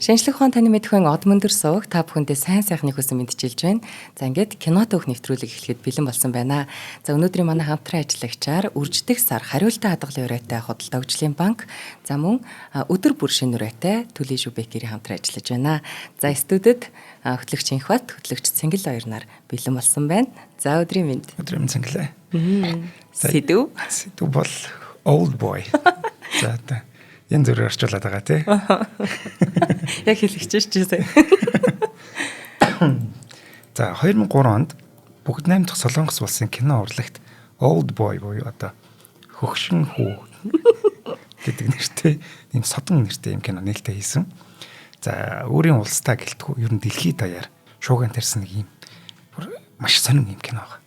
Шинжлэх ухаан таны мэдхүйн од мөндөр суух та бүхэндээ сайн сайхны хүсэн мэдчилж байна. За ингээд кино төөх нэвтрүүлэг эхлэхэд бэлэн болсон байна. За өнөөдрийн манай хамтран ажиллагчаар үрждэх сар хариултаа хадгалан өрөөтэй худалдаа хөгжлийн банк за мөн өдөр бүр шинэ өрөөтэй Төлөв Шүбекерийн хамтран ажиллаж байна. За студид хөтлөгч Инхбат, хөтлөгч Цэнгэл хоёр нар бэлэн болсон байна. За өдрийн мэнд. Өдрийн мэнд Цэнгэлээ. Сэдв бол old boy. За та энэ зүрээр орчуулад байгаа тий. Яг хэлчихэж чинь. За 2003 онд бүгд 8 дахь Солонгос улсын кино урлагт Old Boy буюу одоо хөгшин хүү гэдэг нэртэй ийм содон нэртэй юм кино нээлттэй хийсэн. За өөрийн улстай гэлтгүй ер нь дэлхийд даяар шууган тарьсан нэг ийм маш сонин юм кино байна.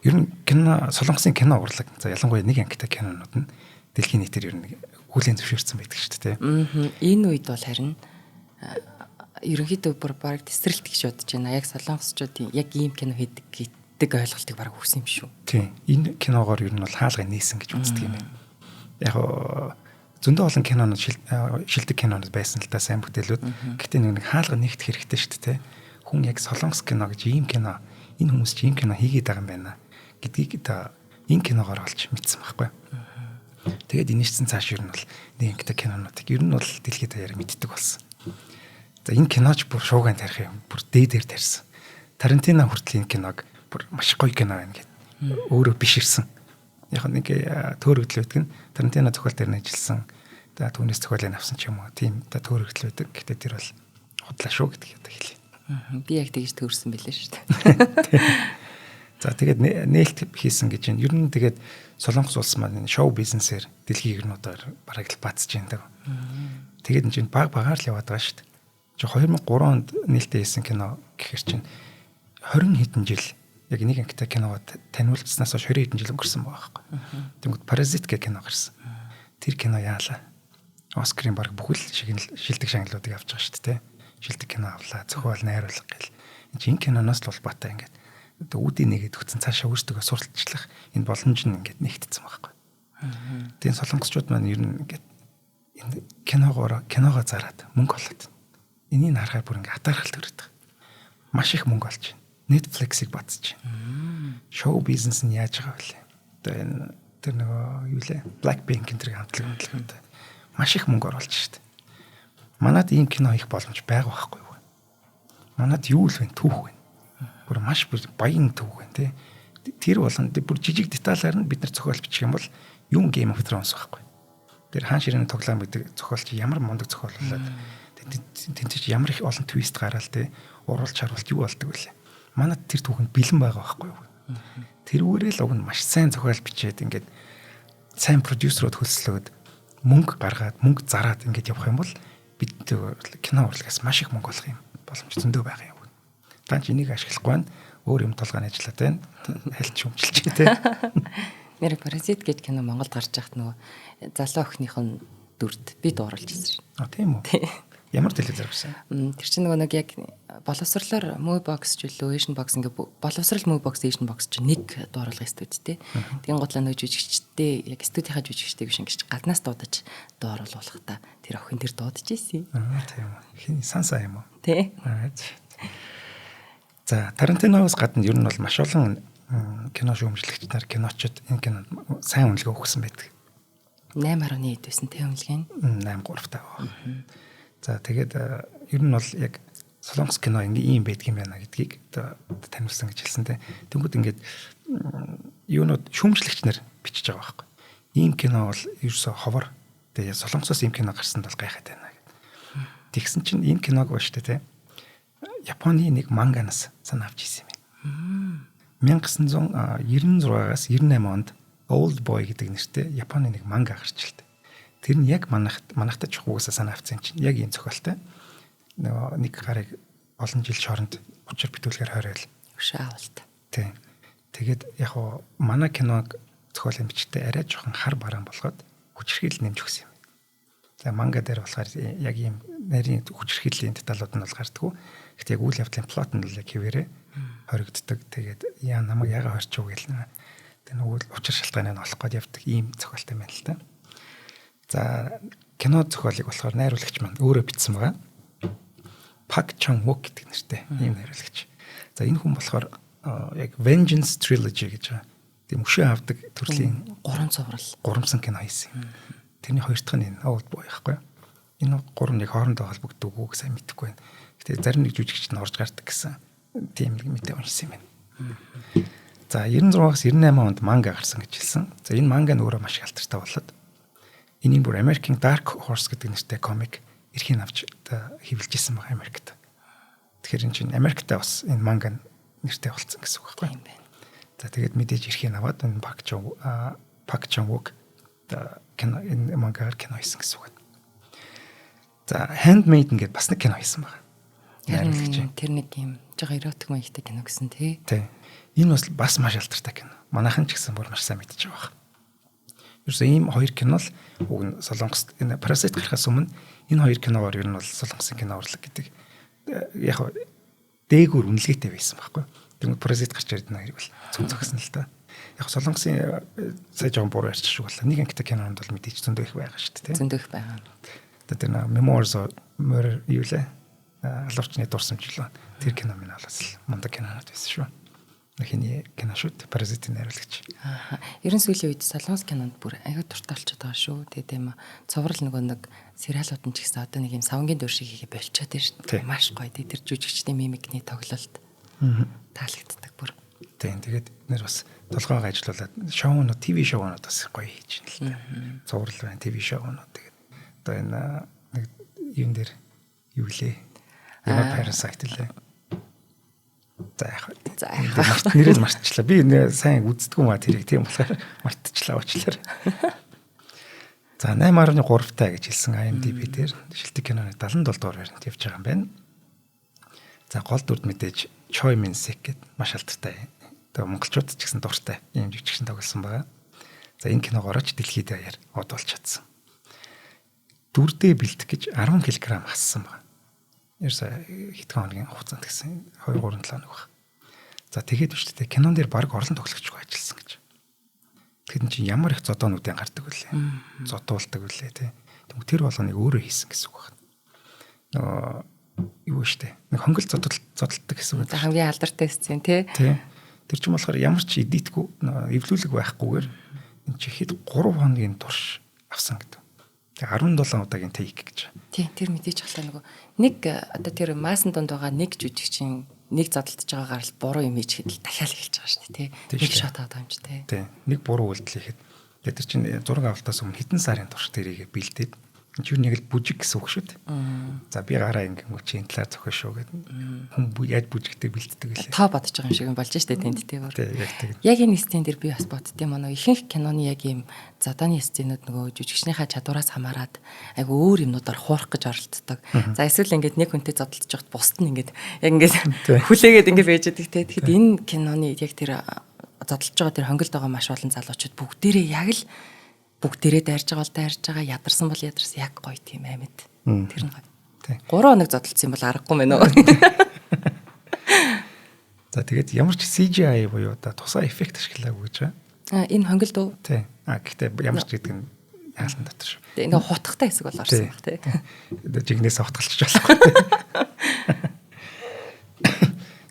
Ер нь кино Солонгосын кино урлаг за ялангуяа нэг ангитай кинонууд нь дэлхийн нийтээр ер нь хүлээн зөвшөөрсөн байдаг шүү дээ. Энэ үед бол харин ерөнхийдөө бүр баг тесрэлт гэж бодож байна. Яг солонгосчуудын яг ийм кино хийдэг ойлголтыг баг өгсөн юм шүү. Тийм. Энэ киногоор ер нь бол хаалгыг нээсэн гэж үздэг юм байна. Яг зөндөө олон кинонууд шилдэг кинонууд байсан л да сайн бүтээлүүд. Гэхдээ нэг хаалга нэгдэх хэрэгтэй шүү дээ. Хүн яг солонгос кино гэж ийм кино энэ хүмүүс чи ийм кино хийгээд байгаа юм байна гэдгийг энэ киногоор олж мэдсэн байхгүй. Тэгээд инээчсэн цааш ер нь бол нэг ангитай кинонуудыг ер нь бол дэлхийд даяар мэддэг болсон. За энэ киноч бүр шууган тарих юм. Бүр дээдээр тарьсан. Тарантино хүртэл энэ киног бүр маш гоё кино байна гэд өөрөө биширсэн. Яг нэг төөрөгдөл байдаг нь Тарантино зохиол дээр нэжилсэн. За түүнээс зохиолыг авсан ч юм уу. Тийм төөрөгдөл байдаг. Гэхдээ тэр бол худлаа шүү гэдэг юм хэлээ. Би яг тэгж төрсөн байлээ шүү дээ. За тэгээд нээлт хийсэн гэж байна. Ер нь тэгээд Солонгос улс маань шоу бизнесээр дэлхийн иргэнүүдээр бараг л бацж байна. Тэгээд энэ чинь багаар л яваад байгаа шүү дээ. 2003 онд нээлттэй хийсэн кино гэхэр чинь 20 хэдэн жил яг нэг ангитай киногод таниулцснаас хойш 20 хэдэн жил өнгөрсөн байгаа байхгүй. Тэнгүүд Паразит гэх кино гарсан. Тэр кино яалаа. Оскарын бараг бүхэл шилдэг шагналуудыг авч байгаа шүү дээ. Шилдэг кино авлаа. Зохиол найруулга гэл. Энэ киноноос л улбаатай ингээд үүдийн нэгэд өгсөн цаашаа өөрсдөө сурталчлах энэ боломж нь ингээд нэгтцсэн байхгүй. Тэгээ солонгосчууд маань ер нь ингээд энэ киногоо зараад мөнгө олоод энийг харахаар бүр ингээд атаархал төрөд байгаа. Маш их мөнгө олж байна. Netflix-ийг батсаж байна. Шоу бизнес нь яаж байгаа вэ? Одоо энэ тэр нөгөө юу лээ? Blackpink энэ хамтлаг маш их мөнгө оруулж штэ. Манад ийм кино хийх боломж байгаа байхгүй юу? Манад юу л вэ? Түүх вэ? Бүр маш баян төв байна тий. Тэр болон бүр жижиг деталаар нь бид нар зохиол бичих юм бол юм Game of Thrones байхгүй. Тэр хаан ширээний тоглоом гэдэг зохиолч ямар мундаг зохиол болоод тэнцэж ямар их олон твист гараал тий. Уруулж харуулт юу болдог вэ? Манад тэр түүхэнд бэлэн байгаа байхгүй юу? Тэрүүгээрээ л уг нь маш сайн зохиол бичээд ингээд сайн продюсерууд хөлслөөд мөнгө гаргаад мөнгө зараад ингээд явах юм бол бид кино урлагаас маш их мөнгө олох юм боломж зөндөө байгаа юм. Танч энийг ашиглахгүй байна. Өөр юм толгойн ажиллаад байна. Хальт шүмжилж байна те. Нэр Паразит гэж кино Монголд гарч байхад нөгөө залуу охиных нь дүрд би дууруулж ирсэн. Тийм үү? Ямар телевизээр гарсан? Тэр чинь нөгөө нэг яг боловсрлоор Movebox ч үлээ Asian Box ингээ боловсрал Movebox Asian Box чинь нэг дууруулгын студитэй. Тэгин готлаа нөгөө жүжигчтэй яг студийнхаа жүжигчтэй биш ингэж гаднаас дуудаж дууруулах та тэр охин тэр дуудаж ийсэн. Тийм үү. Хин сансаа юм уу? Тий. За Тарантиноос гадна ер нь бол маш олон кино шүүмжлэгч нар киночод энэ кинонд сайн үнэлгээ өгсөн байдаг. 8.1 байсан тэ үнэлгээ нь 8.3 таа. За тэгээд ер нь бол яг солонгос кино ийм байдаг юм байна гэдгийг танилцсан гэж хэлсэн тэ. Тэнгүүд ингээд юунууд шүүмжлэгч нар бичиж байгаа байхгүй. Ийм кино бол ерөөсө ховор. Тэгээд солонгосоос ийм кино гарсанд бол гайхаад байна гэдэг. Тэгсэн чинь ийм киног ба штэ тэ. Японы нэг манганаас санаа авч ирсэн юм. 1996-аас 98 онд Old Boy гэдэг нэртэй Японы нэг манга гарч илтэ. Тэр нь яг манайхтай чухгүйсаа санаа авсан чинь яг ийм зохиолтой. Нэг гарыг олон жил шоронд учир битүүлгээр хориул. Ушаавалт. Тийм. Тэгээд яг уу манай киног зохиолын бичтэй арай жоохон хар бараан болгоод хүчрхийл нэмж өгсөн юм. За манга дээр болохоор яг ийм нарийн хүчрхийллийн деталууд нь бол гардггүй. Гэхдээ яг үйл явдлын плот нь л яг хэвээрээ хоригддаг. Тэгээд намайг яга хорчуу гэл тэр нөгөө учир шалтгааныг олох гээд явдаг ийм зохиолтой байна л та. За кино зохиолыг болохоор найруулагч маань өөрөө бичсэн байгаа. Park Chan-wook гэдэг нэртэй ийм найруулагч. За энэ хүн болохоор яг Vengeance Trilogy гэж байгаа. Тийм өшөө авдаг төрлийн 3 цуврал. Гурамсан кино хийсэн. Тэрний хоёр дахь нь энэ Old Boy байхгүй. Энэ гурав нэг хоорондоо холбогддог үгүй сайн мэдэхгүй байна. Гэтэ зарим нэг жүжигч нь орж гардаг гэсэн тийм нэг мэдээ уншсан юм байна. За 96-аас 98 онд манга гарсан гэж хэлсэн. За энэ манга нь өөрөө маш их алдартай болоод энийг бүр American Dark Horse гэдэг нэртэй комик эрхийн авч хэвлэж исэн баг Америкт. Тэгэхээр энэ чинь Америкт бас энэ манга нэртэй болсон гэсэн үг байхгүй юм байна. За тэгээд мэдээж эрхийн аваад энэ Park Chan-wook кино энэ мангаар кино хийсэн гэсэн үг. За Handmaiden гэдээ бас нэг кино хийсэн баг. Тэр нэг юм жоо эротик маягтай кино гэсэн тий. Тий. Энэ бас маш алдартай кино. Манайхан ч гэсэн бүр маш сайн мэдчихэж байгаа. Ерөөсөө ийм хоёр кино л уг нь Солонгост энэ Parasite гарахаас өмнө энэ хоёр киногоор ер нь бол Солонгосын кино урлаг гэдэг яг дээгүүр үнэлгээтэй байсан байхгүй. Тэгмээ Parasite гарч ирээд энэ хоёрыг бол зөв зогсон л та. Яг Солонгосын сая жоон буруу ярьчих шиг боллоо. Нэг ангитай кинонд бол мэдээж зөндөө их байгаа шүү дээ. Зөндөө их байгаа. Тэр нэг Memoirs of Murder юу лээ? Алуурчны дурсамжлаа. Тэр кино минь алаас мундаг кинонод байсан шүү. Хиний кино шүүд Parasite-ийн найруулагч. Аа. Ерөн сүүлийн үед Солонгос кинонд бүр аягүй дуртай болчиход байгаа шүү. Тэгээ тийм цуврал нэг сериалууд нь ч гэсэн одоо нэг юм савнгийн дүр шиг хийгээ болчиход байна шүү дээ. Маш гоё. Тэр жүжигчдийн мимикний тоглолт таалагддаг бүр. Тийм. Тэгээд нэр бас толгойгоо ажиллуулад шоунууд, ТV шоунууд бас гоё хийж байна л да. Цуврал байна, ТV шоунууд. Тэгээд одоо энэ нэг юм дээр юу лээ? Parasite лээ. За яг нэрээ мартчихлаа. Би сайн үздэггүй маа тэрийг тийм болохоор мартчихлаа уучлаарай. За 8.3 таа гэж хэлсэн IMDb дээр шилдэг киноны 77 дугаар байранд явж байгаа юм байна. За гол дүрд мэдээж Choi Min-sik гэдэг маш алдартай. Тэгээ монголчууд ч гэсэн дуртай ийм жүжигчин тоглосон байгаа. За энэ киногоор ч дэлхийд даяар од болж чадсан. Дүрдээ бэлдэх гэж 10 кг хассан байна. Ерөөсө хэдхэн хоногийн хугацаанд гэсэн 2-3 7 хоног баг. За тэгээд биш үү кинон дээр баг орлон тоглогчгүй ажилласан гэж. Тэгэхээр чинь ямар их зодоонуудын гардаг үлээ. Зодуулдаг үлээ тий. Тэр болгоныг өөрөө хийсэн гэсэн үг байна. Юу штэ. Нэг хонгол зодтолдог гэсэн үг. Хамгийн алдартай сцен тий. Тий. Тэр чинь болохоор ямар ч эдитгүй эвлүүлэг байхгүйгээр энэ чи хэд 3 хоногийн турш авсан гэдэг. Тэгээ 17 удаагийн тейк гэж. Тий, тэр мэдээж халаа нэг одоо тэр маасан донд байгаа нэг жүжигчин нэг задлаж байгаагаар л буруу юм хийж хэд дахиад эхэлж байгаа шүү дээ, тий. Нэг шот аваад юм чи тий. Тий. Нэг буруу үйлдэл хийхэд тэр чинь зураг авалтаас өмнө хэдэн сарын турш тэрийг бэлдээд энэ чинь нэг л бүжиг гэсэн үг шүү дээ. За би гараа ингэм чи энэ талаар зохио шүү гэдэг. Хүн яаж бүжигтэй бэлддэг вэ? Та бодож байгаа юм шиг юм болж штэ тэнд тий. Тий, яг тийм. Яг энэ сцен дээр би бас боддtiin манай ихэнх киноны яг ийм задааны сценүүд нөгөө жүжигчнийхаа чадвараас хамаарат айгу өөр юмнуудаар хуурах гэж оролддог. За эсвэл ингээд нэг хүнтэй зодтолж байхад бусд нь ингээд яг ингээд хүлээгээд ингээд байж байгаа тий. Тэгэхэд энэ киноны яг тэр зодтолж байгаа тэр хонгилд байгаа маш олон залуучууд бүгдээрээ яг л бүгдээрээ дайрж байгаа ядарсан бол ядарсан яг гоё тийм амьд. Тэр нь гоё. Тий. 3 хоног зодтолцсон бол аргагүй мэн үү. За тэгээд ямар ч CGI буюу одоо тусгай эффект ашиглаагүй гэж байна. Энэ хонгилд уу? Тий. Гэхдээ ямар ч гэдэг нь яалан дотор шүү. Тэгээ ингээ хутгатай хэсэг бол орсон баг тий. Жигнээс хутгалчих болохгүй.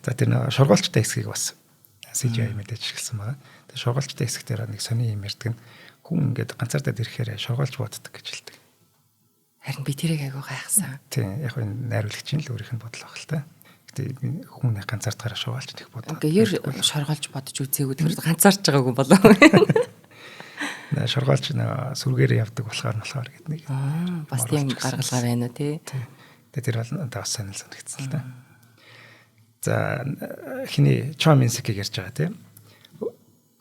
За тэр нэг шургуулчтай хэсгийг бас CGI мэдээж ашигласан байгаа. Тэгээ шургуулчтай хэсэг дээр нэг сони юм ярьдаг нь хүн ингээд ганцаардаа ирэхээр шургуулж боддог гэж хэлдэг. Харин би тэрийг айгуу гайхсан. Тий, яг энэ найруулагчийн л өөрийнх нь бодол баг л та. Гэтэ хүн ганцаардахаараа шургуулж их бодоо. Ингээ шургуулж бодож үзээгүй тэр ганцаарч байгаагүй болоо. Шургуулж сүргээрээ явдаг болохоор гэдэг нэг. Бас тийм гаргалгаа байна уу тий. Тэгээ тэр бол бас сонир санагдсан л та. За хиний Choi Min-sik-ийг ярьж байгаа тий.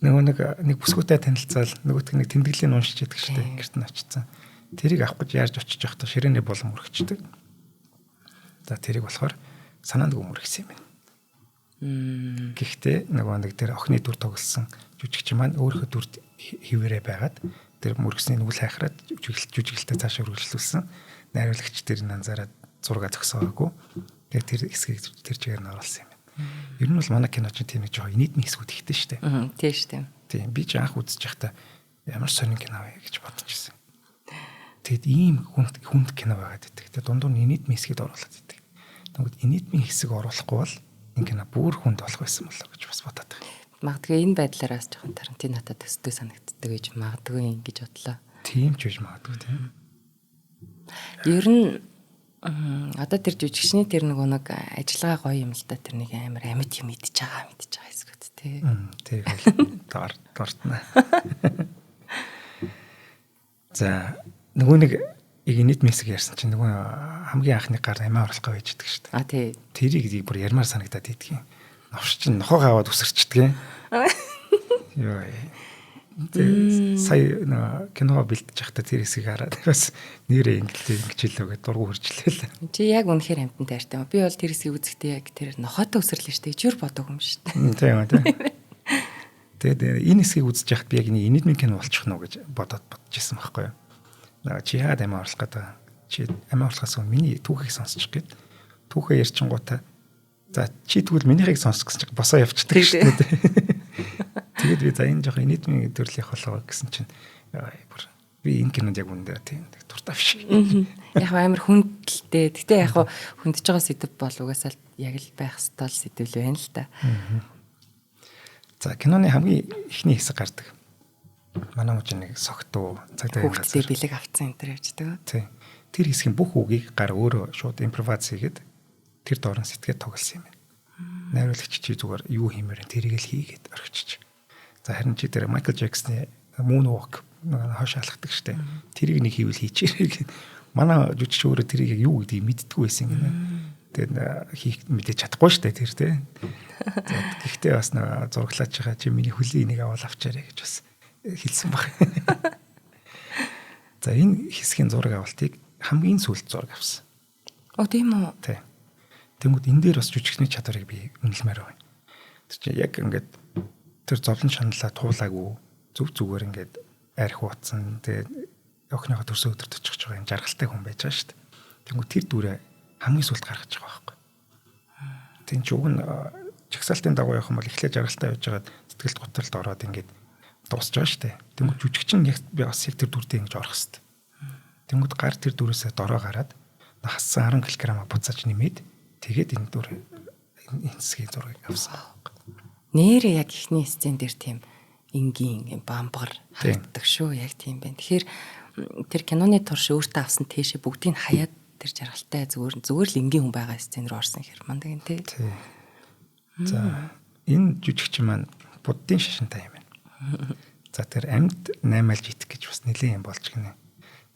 Нэг бүсгүүтэй танилцаал нөгөөт нэг тэмдэглэлийн уншиж яадаг шүү дээ. Гэрт нь очсон. Тэрийг авах гэж яаж очиж явахдаа ширээний болон мөрөгчдөг. За тэрийг болохоор санаанд гүмөргсөн юм байна. Гэхдээ нэг тэр охины дүр тоглосон жүжигч маань өөрийнхөө дүрд хിവэрэ байгаад тэр мөргсний нүгэл хайхраад жүжиглэлтэд цааш өргөжлүүлсэн. Найруулагч тэр анзаараад зураг зөксөөгөө. Тэгээд тэр хэсгийг тэр чигээр нь оруулсан юм. Ер нь бол манай кино чинь тийм нэг жоо нийтмийн хэсгүүд ихтэй шүү дээ. Тийм шүү дээ. Тийм би ч анх үзэж байхдаа ямар сонин кино вэ гэж бодож ирсэн. Тэгэд ийм хүнд кино байгаад байдаг. Тэгээд дундуур нь энидмийн хэсгийг оруулаад байдаг. Тэгвэл энидмийн хэсэг оруулахгүй бол энэ кино бүр хүнд болох байсан болоо гэж бас бодоод байна. Магадгүй энэ байдлаараас жоохон Тарантинотой төстэй санагддаг гэж магадгүй ингэж бодлоо. Тийм ч гэж магадгүй тийм. Ер нь одоо тэр жүжигчний тэр нэг ажиллагаа гоё юм л да, тэр нэг амар амьд юм идэж байгаа хэсгүүд тий. Тэр дортно. За нөгөө нэг энэт мессеж ярьсан чинь нөгөө хамгийн анхны гар амиа оруулах байж идэг шүү дээ. А тий. Тэрийг бүр ярмаар санагдаад идэх юм. Новш чинь нохоогоо аваад үсэрчдэг юм. Йоо. Сая кино бэлдэж байхдаа тэр хэсгийг хараад бас нэрээ ингэж хэлээ гэдэг дургу хөрчлээ. Чи яг үнэхээр амтан таартай юм. Би бол тэр хэсгийг үзэхдээ яг тэр нохоотой үсэрлээ шүү дээ. Чүр бодог юм шүү дээ. Тийм тийм. Тэгээд энэ хэсгийг үзэж байхад би яг энэдмийн кино болчих нь уу гэж бодож ирсэн байхгүй юу. Чи яагаад амиа оруулах гэдэг. Чи амиа оруулахаас өмнө миний түүхийг сонсчих гээд түүхээ ярьчингуудаа за чи тэгвэл минийхийг сонсох гэсэн чинь босоо явчихдаг шүү дээ. Тэгээд би за энэ жоохон энэдмийн төрлийнх болоо гэсэн чинь би энэ кинонд яг үндэ тийм дуртай биш. Яг амар хүндэлтэй. Гэтэ яг хүндэж байгаа сэдв бол угаасаа яг л байх ёстой сэдв л байна л да. За киноны хамгийн ихний хэсэг гардаг. Манай мужийн нэг согтуу цагдаа газар бэлэг авцсан энэ төр явждаг. Тийм. Тэр хэсгийн бүх үгийг гар өөрөө шууд импровиз хийгээд тэр доорн сэтгээд тоглосон юм байна. Найруулагч чи зүгээр юу хиймээр тэрийг л хийгээд орхичих. За харин чи тэр Майкл Джексны Moonwalk хойш алхдаг штэ. Тэрийг нэг хийвэл хийчихээ. Манай жүжигч өөрөө тэрийг юу гэдгийг мэддэггүй байсан юм. Тэгээд хийх мэдээж чадахгүй штэ тэр тий. Гэхдээ бас зураглаач байгаа чи миний хөлийн нэг авал авчаарэ гэж бас хэлсэн баг. За энэ хэсгийн зураг авалтыг хамгийн сүүлд зураг авсан. Оо тийм үү. Тий. Тэнгүүд энэ дээр бас жүжигчний чадварыг би үнэлмээр байна. Тэр чинь яг ингээд тэр зовлон шаналлаа туулаагүй зүгээр ингээд арх уутсан тэгээд охиныхоо төрсөн өдөрт очих гэж байгаа юм жаргалтай хүн байж байгаа шүү дээ. Тэнгүүд тэр дүрээ хамгийн сүүлд гаргаж байгаа байхгүй. Тин ч уг нь чагсаалтын дагуу явах юм бол эхлээд жаргалтай байж байгаа сэтгэлд готролд ороод ингээд дуусч байгаа шүү дээ. Тэнгүүд жүжигч нь яг би бас яг тэр дүрдээ ингэж орох хэвээр. Тэнгүүд гар тэр дүрээсээ дороо гараад хассан 10 кг буцааж нэмээд тэгээд энэ дүр энэ хэсгийн зургийг авсан. Нэрээ яг ихний сцен дээр тийм энгийн бамбар харагддаг шүү. Яг тийм байна. Тэгэхээр тэр киноны турш өөртөө авсан тийшээ бүгдийг хаяад тэр жаргалтай зүгээр л энгийн хүн байгаа сцен рүү орсон хэр мандаг юм тий. За энэ жүжигч маань буддын шашинтай юм байна. За тэр амьд наймаалж идэх гэж бас нэлээд юм болж гинэ.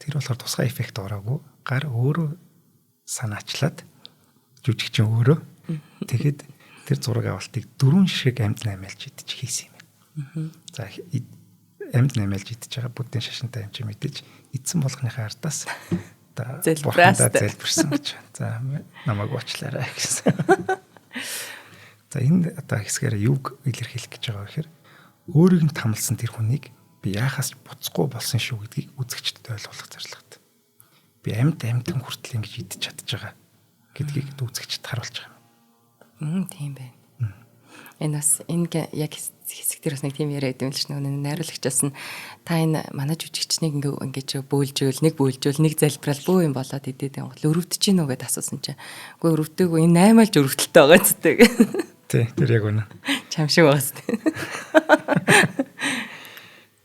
Тэр болохоор тусгай эффект ороогүй. Гар өөрөө санаачлаад жүжигч өөрөө тэгэхэд тэр зураг авалтыг 4 шиг амьд наймаалж идэж хийсэн юм байна. За амьд наймаалж идэж байгаа буддын шашинтай юм чи мэдээж эдсэн болгоныхаа ардаас залбирсан гэж. За намайг уучлаарай гэсэн. За энэ одоо хэсгээр юуг илэрхийлэх гэж байгаа вэ гэхээр өөрийг нь тамлсан тэр хүнийг би яахаас буцахгүй болсон шүү гэдгийг үзэгчдэд ойлгуулах зорилготой. Би амьд хүртэл ингэж идэж чадж байгаа гэдгийг үзэгчдэд харуулж байгаа юм. Тийм байна. Энэ бас энэ яг хэсэг дээр бас нэг тийм яриад юм л ш. Нэг найруулагчаас нь та энэ манай жүжигчнийг ингэж бөөлжөөл нэг залбирал бөө юм болоод идээд юм. Өрөвдөж гин үү гэдээ асуусан чинь. Үгүй өрөвдөөгүй энэ 8 алж өрөвдөлттэй байгаа зүтэй. Тий, тэр яг үнэ. Чам шиг байгаас тий.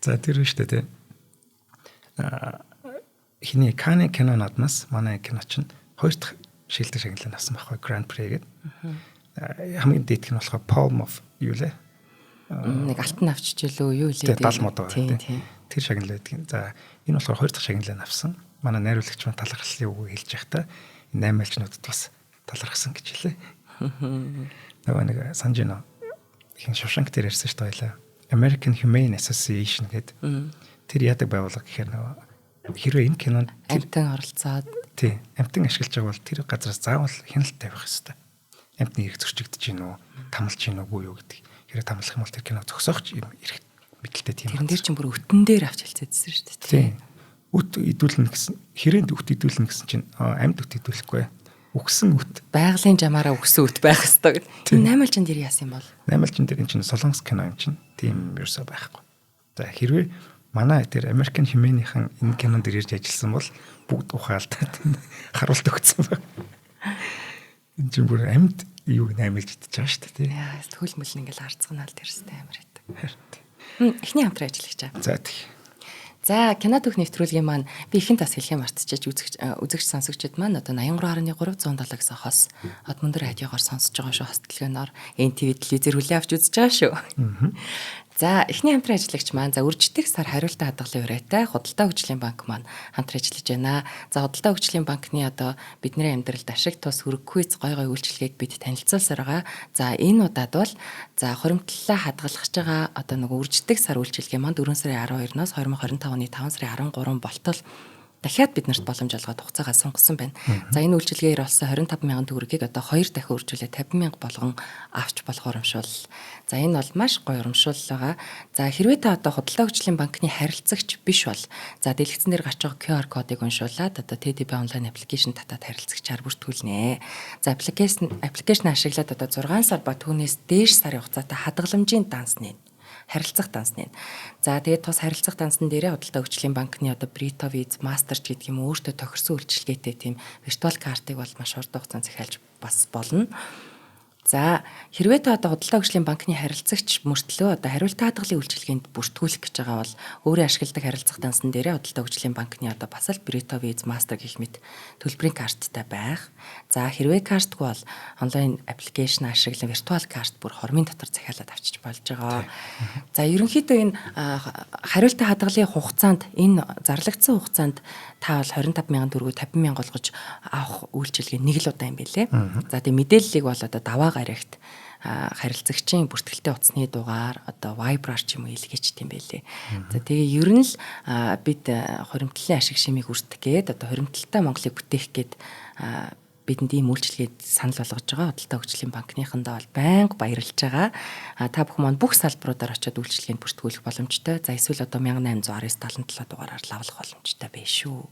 За тэр үштэй тий. Хиний Канны кинонууднаас манай кино чинь 2 дахь шилдэг шагналыг авсан байхгүй Grand Prix гэдэг. Хамгийн дээд нь болохоор Palm of юу лээ? Нэг алтан авчиж илүү юу лээ? 70 мод байгаа тий. Тэр шагнал байдаг. За энэ болохоор 2 дахь шагналыг авсан. Манай найруулагч маань талархлын үгийг хэлж байхдаа 8 альчнуудад бас талархсан гэж хэлээ. Нөгөө нэг санаж байна. Хин Шавшанк дээр ярьсан шүү дээ. American Humane Association гэдэг. Тэр яадаг байгууллага гэхээр нөгөө хэрвээ энэ кинонд амтан оролцоод тий амтан ашиглаж байгаа бол тэр газраас заавал хяналт тавих хэрэгтэй. Амтны эрх зөрчигдөж гин үү, тамалж гин үгүй юу гэдэг. Хэрэг тамлах юм бол тэр кино зогсоохч юм эрх мэдлэлтэй тийм. Тэрэн дээр чинь бүр өтөн дээр авч хэлцээдсэн шүү дээ. Тий. Үт идүүлнэ гэсэн хэрээнд үт идүүлнэ гэсэн чинь амьд үт идүүлэхгүй. Үгсэн үт. Байгалийн жамаараа үгсэн үт байх ёстой гэдэг. Энэ 8 алжин дээр яасан юм бол? 8 алжин дээр энэ чинь солонгос кино юм чинь. Тийм ерөөсөө байхгүй. За хэрвээ манай тэр American хэмээнийхэн энэ кинонд ирж ажилласан бол бүгд ухаалтаад харуулт өгсөн баг. Энэ чинь бүр амьд юуг наймилж идчихэж байгаа шүү дээ. Яа, хөл мөл ингээл харцганаал тэрстэй амар байдаг. Эхний хамтран ажиллагч. За тий. За кино төх нэвтрүүлгийн маань би ихэн тас хэлхээ мартчихэж үзэгч сонсогчдод маань одоо 83.307-аас хос Одмондөр радиогоор сонсож байгаа шүү хостөлгөөноор NTV телевизээр хүлээн авч үзэж байгаа шүү. За эхний хамтран ажиллагч маань за үржигдэх сар хариултаа хадгалан урайтай Худалдаа хөгжлийн банк маань хамтран ажиллаж байна. За Худалдаа хөгжлийн банкны одоо бидний амьдралд ашиг тус хөрөггүйц гой үйлчилгээг бид танилцуулсаар байгаа. За энэ удаад бол за хоримтлалаа хадгалж байгаа одоо нөгөө үржигдэх сар үйлчилгээ маань 4 сарын 12-ноос 2025 оны 5 сарын 13 болтол дахиад биднэрт боломж олгоод хугацаагаа сонгосон байна. За энэ үйлчилгээгээр олсон 25,000 төгрөгийг одоо 2 дахин үржүүлээ 50,000 болгон авч болох урамшуул. За энэ бол маш гоё урамшуул байгаа. За хэрвээ та одоо Худалдаа хөгжлийн банкны харилцагч биш бол за дэлгэцэн дээр гарч байгаа QR кодыг уншуулад одоо TTB онлайн аппликейшн татаад харилцагчаар бүртгүүлнэ. За аппликейшн ашиглаад одоо 6 сар ба түүнээс дээш сарын хугацаатай хадгаламжийн данс нэ. Харилцах данс нэ. За тэгээд тус харилцах дансан дээрээ Худалдаа хөгжлийн банкны одоо Brito Viz Master ч гэдэг юм өөртөө тохирсон үйлчилгээтэй тийм виртуал картыг бол маш урт хугацаанд захиалж бас болно. За хэрвээ та одоо Худалдаа хөгжлийн банкны харилцагч мөртлөө одоо хариултаа хадгалын үйлчилгээнд бүртгүүлэх гэж байгаа бол өөрөө ашигладаг харилцах дансан дээрээ Худалдаа хөгжлийн банкны одоо бас л Brito Viz Master гэх мэт төлбөрийн карттай байх. За хэрвээ картгүй бол онлайн аппликейшн ашиглан виртуал карт бүр хормын дотор захиалаад авчиж болж байгаа. За ерөнхийдөө энэ хариултаа хадгалын хугацаанд энэ зарлагдсан хугацаанд та бол 25,000 төгрөгөөр 50,000 олгож авах үйлчилгээ нэг л удаа юм билэ. За тэгээ мэдээллийг бол одоо даваа гарагт харилцагчийн бүртгэлтэй утасны дугаар одоо Viber ч юм уу илгээч тийм байлээ. За тэгээ ер нь л бид хоримтлалын ашиг шимийг үртгэхэд одоо хоримтлалтай Монголыг бүтээх гээд бидэнд ийм үйлчилгээд санал болгож байгаа. Худалдаа хөгжлийн банкныхандаа бол байнга баярлж байгаа. Та бүхэн маань бүх салбаруудаар очиод үйлчилгээнд бүртгүүлэх боломжтой. За эсвэл одоо 1819-77 дугаараар лавлах боломжтой байх шүү.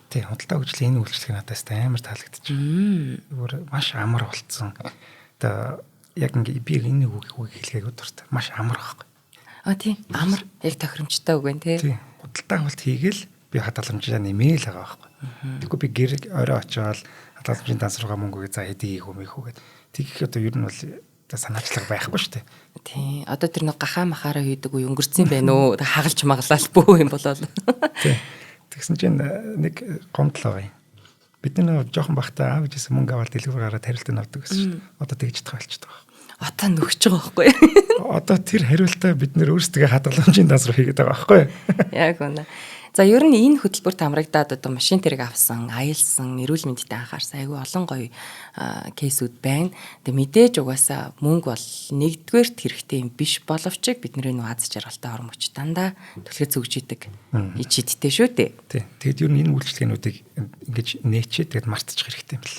Тий, худалдаа хөгжлийн энэ үйлчилгээ надаас амар таалагдчихэ. Бүр маш амар болцсон. Одоо яг ингээ би энэ үг хэлгээгүй дуртай. Маш амар байхгүй. Тийм, амар. Яг тохиромжтой үг байна тий. Тий, худалдаа авалт хийгээл би хадгаламжаа нэмээл байгаа байхгүй. Тэгэхгүй би гэр орой очиод хадгаламжийн данс руугаа мөнгөгээ за хэдий хийх үү гэхэд тэгэх одоо ер нь бол санаачлага байхгүй шүү дээ. Тий. Одоо тэр нэг гахаа махаараа хийдэг үе өнгөрцөн байна уу? Хагалж маглал бөө юм болоо. Тий. Тэгсэн чинь нэг гомдол байгаа юм. Бид нэг жоохон бахта аав ээжээс мөнгө аваад дэлгүүр гараад хариултаа авдаг гэсэн шүү дээ. Одоо тэгж тавьчихдаг байгаа. Одоо нөгч байгаа байхгүй. Одоо тэр хариултаа бид нэр өөрсдөө хадгаламжийн данс руу хийгээд байгаа байхгүй. Яг үнэ. За ер нь энэ хөтөлбөрт хамрагдаад одоо машин тэрэг авсан, аялсан, эрүүл мэндэд анхаарсан айгүй олон гоё кейсүүд байна. Тэгээ мэдээж угаасаа мөнгө бол нэгдүгээрт хэрэгтэй юм биш боловч бид нэр нэг аз жаргалтай орон мөч дандаа түлхэж зүгж идэг. Ичидтэй шүү дээ. Тий. Тэгэд ер нь энэ үйлчлэгээнүүдийг ингэж нээчээ тэгэд мартчих хэрэгтэй юм л.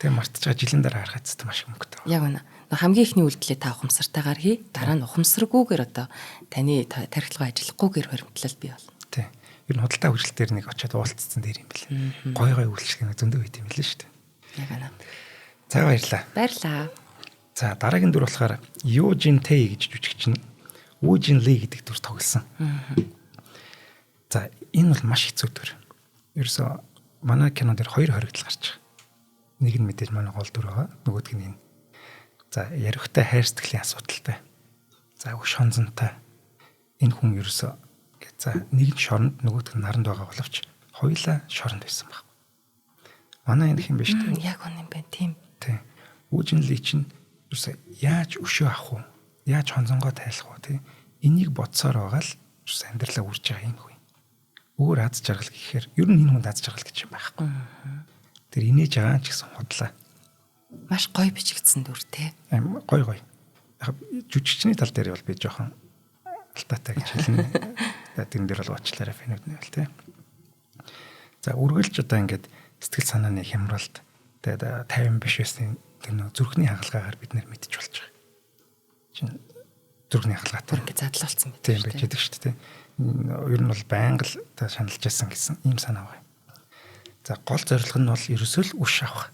Тэгээ мартчих байгаа жилийн дараа харахад ч маш мөнгөтэй. Яг үнэ. Хамгийн ихний үйлдэлээ та ухамсартайгаар хий. Дараа нь ухамсаргүйгээр одоо таны тархилгаа ажиллахгүйгээр хоримтлал бий болно. Тий. Ер нь худалдаа хөгжил дээр нэг очиод уулзсан дээр юм бэл. Гой гой үйлчлэгээ зөндөө байт юм лээ шүү дээ. Яг үнэ. За баярлаа. Баярлаа. За дараагийн дүр болохоор Южин Тэй гэж жүжигч нь Үжин Ли гэдэг дүр тоглосон. За энэ бол маш хэцүү дүр. Ерөөсө манай кино дээр хоёр хоригдл гарч байгаа. Нэг нь мэдээж манай гол дүр байгаа. Нөгөөх нь энэ. За ярихтай хайр сэтгэлийн асуудалтай. За шонзонтой. Энэ хүн ерөөсө за нэг нь шоронд нөгөөх нь наранд байгаа боловч хоёулаа шоронд байсан баг. Манай энэ хэм биш үү? Яг үнэ юм байна тийм. Тий. Үжин Ли чинь ерөөсө яаж өшөө авах уу? Яаж хонзонгоо тайлах уу тий? Энийг бодсоор байгаа л ерөөсө амьдралаа үрж байгаа юм хөө. Өөр аз жаргал гэхээр ер нь энэ хүнд аз жаргал гэж юм байхгүй. Тэр инээж байгаа ч гэсэн худлаа. Маш гоё бичигдсэн дүр тий. Гоё гоё. Яг жүжигчний тал дээр бол би жоохон алтаатай гэж хэлнэ. Тэн дээр бол уучлаарай фэнүүд нь бол тий. За үргэлж одоо ингээд сэтгэл санааны хямралт тэгээд 50 биш байсан тэр нэг зүрхний хагалгаагаар бид нэр мэдчих болж байгаа. Чин зүрхний хагалгаатай ингээд задлалцсан мэт. Тийм байж идэг шүү дээ. Ер нь бол байнга л та шаналж байсан гэсэн ийм санаа байна. За гол зорилго нь бол ерөөсөө л үш авах.